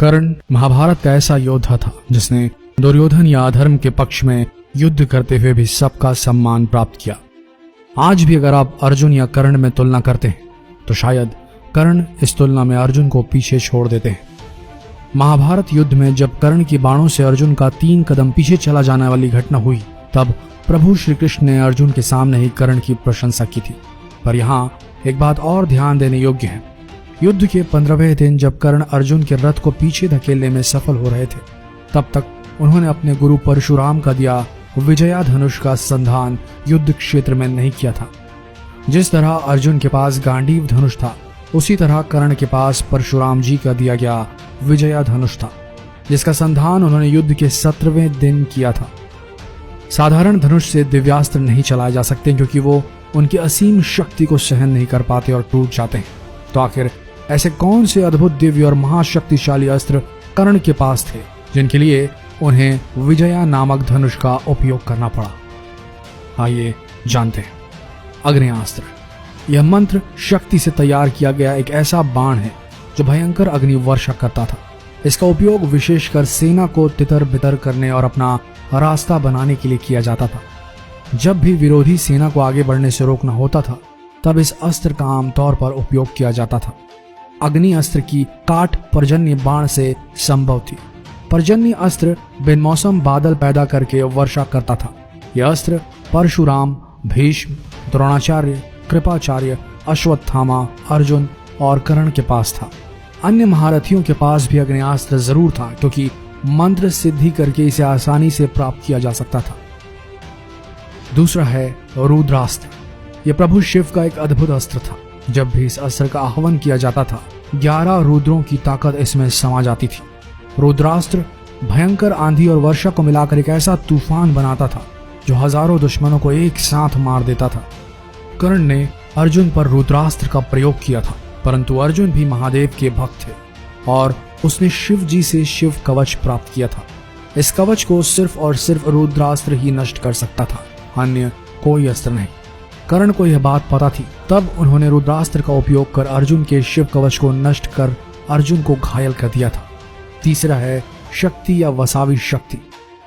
कर्ण महाभारत का ऐसा योद्धा था जिसने दुर्योधन या अधर्म के पक्ष में युद्ध करते हुए भी सबका सम्मान प्राप्त किया। आज भी अगर आप अर्जुन या कर्ण में तुलना करते हैं तो शायद कर्ण इस तुलना में अर्जुन को पीछे छोड़ देते हैं। महाभारत युद्ध में जब कर्ण की बाणों से अर्जुन का 3 कदम पीछे चला जाने वाली घटना हुई, तब प्रभु श्री कृष्ण ने अर्जुन के सामने ही कर्ण की प्रशंसा की थी। पर यहाँ एक बात और ध्यान देने योग्य है। युद्ध के 15वें दिन जब कर्ण अर्जुन के रथ को पीछे धकेलने में सफल हो रहे थे, तब तक उन्होंने अपने गुरु परशुराम का दिया विजया धनुष का संधान युद्ध क्षेत्र में नहीं किया था। जिस तरह अर्जुन के पास गांडीव धनुष था, उसी तरह कर्ण के पास परशुराम जी का दिया गया विजया धनुष था, जिसका संधान उन्होंने युद्ध के 17वें दिन किया था। साधारण धनुष से दिव्यास्त्र नहीं चलाए जा सकते क्योंकि वो उनकी असीम शक्ति को सहन नहीं कर पाते और टूट जाते हैं। तो आखिर ऐसे कौन से अद्भुत दिव्य और महाशक्तिशाली अस्त्र कर्ण के पास थे जिनके लिए उन्हें विजया नामक धनुष का उपयोग करना पड़ा? आइए जानते हैं। अग्नेयास्त्र। यह मंत्र शक्ति से तैयार किया गया एक ऐसा बाण है जो भयंकर अग्नि वर्षा करता था। इसका उपयोग विशेषकर सेना को तितर बितर करने और अपना रास्ता बनाने के लिए किया जाता था। जब भी विरोधी सेना को आगे बढ़ने से रोकना होता था, तब इस अस्त्र का आमतौर पर उपयोग किया जाता था। अग्नि अस्त्र की काट पर्जन्य बाण से संभव थी। पर्जन्य अस्त्र बेमौसम बादल पैदा करके वर्षा करता था। यह अस्त्र परशुराम, भीष्म, द्रोणाचार्य, कृपाचार्य, अश्वत्थामा, अर्जुन और कर्ण के पास था। अन्य महारथियों के पास भी अग्नेयास्त्र जरूर था क्योंकि मंत्र सिद्धि करके इसे आसानी से प्राप्त किया जा सकता था। दूसरा है रुद्रास्त्र। यह प्रभु शिव का एक अद्भुत अस्त्र था। जब भी इस अस्त्र का आह्वान किया जाता था, 11 रुद्रों की ताकत इसमें समा जाती थी। रुद्रास्त्र भयंकर आंधी और वर्षा को मिलाकर एक ऐसा तूफान बनाता था जो हजारों दुश्मनों को एक साथ मार देता था। कर्ण ने अर्जुन पर रुद्रास्त्र का प्रयोग किया था, परंतु अर्जुन भी महादेव के भक्त थे और उसने शिव जी से शिव कवच प्राप्त किया था। इस कवच को सिर्फ और सिर्फ रुद्रास्त्र ही नष्ट कर सकता था, अन्य कोई अस्त्र नहीं। कर्ण को यह बात पता थी, तब उन्होंने रुद्रास्त्र का उपयोग कर अर्जुन के शिव कवच को नष्ट कर अर्जुन को घायल कर दिया था। तीसरा है शक्ति या वसावी शक्ति।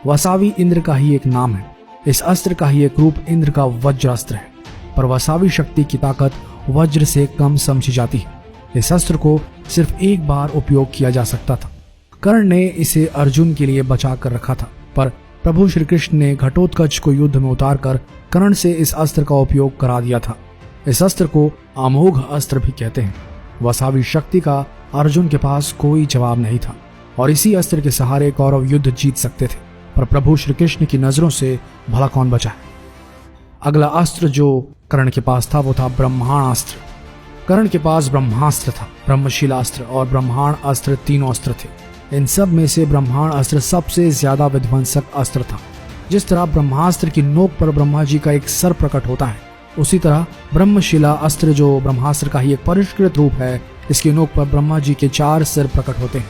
वसावी इंद्र का ही एक नाम है। इस अस्त्र का ही एक रूप इंद्र का वज्रास्त्र है, पर वसावी शक्ति की ताकत वज्र से कम समझी जाती है। इस अस्त्र को सिर्फ एक बार उपयोग किया जा सकता था। कर्ण ने इसे अर्जुन के लिए बचा कर रखा था, पर प्रभु श्री कृष्ण ने घटोत्कच को युद्ध में उतारकर कर्ण से इस अस्त्र का उपयोग करा दिया था। इस अस्त्र को अमोघ अस्त्र भी कहते हैं। वसावी शक्ति का अर्जुन के पास कोई जवाब नहीं था और इसी अस्त्र के सहारे कौरव युद्ध जीत सकते थे, पर प्रभु श्री कृष्ण की नजरों से भला कौन बचा है। अगला अस्त्र जो कर्ण के पास था वो था ब्रह्मास्त्र। कर्ण के पास ब्रह्मास्त्र था, ब्रह्मशिलास्त्र और ब्रह्माण अस्त्र, तीनों अस्त्र थे। इन सब में से ब्रह्माण अस्त्र सबसे ज्यादा विध्वंसक अस्त्र था। जिस तरह ब्रह्मास्त्र की नोक पर ब्रह्मा जी का एक सर प्रकट होता है, उसी तरह ब्रह्मशिला अस्त्र जो ब्रह्मास्त्र का ही एक परिष्कृत रूप है, इसकी नोक पर ब्रह्मा जी के 4 सिर प्रकट होते हैं।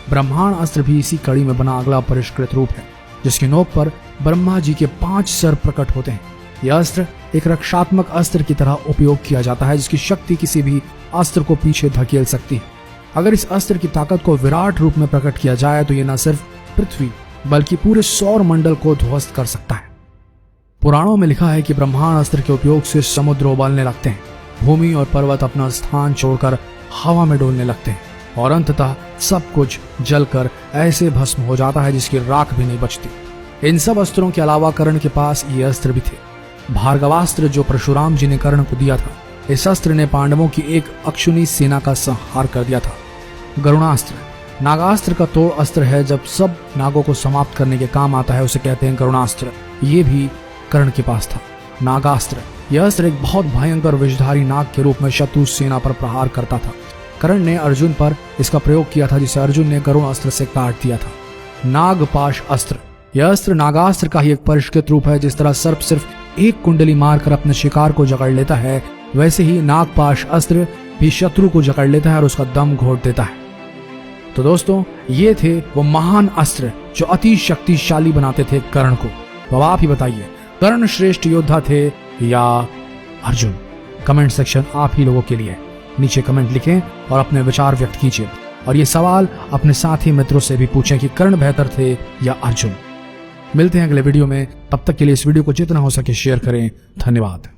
ब्रह्माण अस्त्र भी इसी कड़ी में बना अगला परिष्कृत रूप है, जिसकी नोक पर ब्रह्मा जी के 5 सिर प्रकट होते हैं। यह अस्त्र एक रक्षात्मक अस्त्र की तरह उपयोग किया जाता है, जिसकी शक्ति किसी भी अस्त्र को पीछे धकेल सकती है। अगर इस अस्त्र की ताकत को विराट रूप में प्रकट किया जाए तो यह न सिर्फ पृथ्वी बल्कि पूरे सौर मंडल को ध्वस्त कर सकता है। पुराणों में लिखा है कि ब्रह्माण अस्त्र के उपयोग से समुद्र उबलने लगते हैं, भूमि और पर्वत अपना स्थान छोड़कर हवा में डोलने लगते हैं और अंततः सब कुछ जलकर ऐसे भस्म हो जाता है जिसकी राख भी नहीं बचती। इन सब अस्त्रों के अलावा कर्ण के पास ये अस्त्र भी थे। भार्गवास्त्र जो परशुराम जी ने कर्ण को दिया था, इस अस्त्र ने पांडवों की एक अक्षुणी सेना का संहार कर दिया था। गरुणास्त्र नागास्त्र का तोड़ अस्त्र है, जब सब नागों को समाप्त करने के काम आता है उसे कहते हैं गरुणास्त्र। ये भी कर्ण के पास था। नागास्त्र यह अस्त्र एक बहुत भयंकर विषधारी नाग के रूप में शत्रु सेना पर प्रहार करता था। कर्ण ने अर्जुन पर इसका प्रयोग किया था, जिसे अर्जुन ने गरुण अस्त्र से काट दिया था। नागपाश अस्त्र यह अस्त्र नागास्त्र का ही एक परिष्कृत रूप है। जिस तरह सर्प सिर्फ एक कुंडली मारकर अपने शिकार को जकड़ लेता है, वैसे ही नागपाश अस्त्र भी शत्रु को जकड़ लेता है और उसका दम घोट देता है। तो दोस्तों, ये थे वो महान अस्त्र जो अति शक्तिशाली बनाते थे कर्ण को। तो आप ही बताइए, कर्ण श्रेष्ठ योद्धा थे या अर्जुन? कमेंट सेक्शन आप ही लोगों के लिए। नीचे कमेंट लिखें और अपने विचार व्यक्त कीजिए। और ये सवाल अपने साथी मित्रों से भी पूछें कि कर्ण बेहतर थे या अर्जुन। मिलते हैं अगले वीडियो में, तब तक के लिए इस वीडियो को जितना हो सके शेयर करें। धन्यवाद।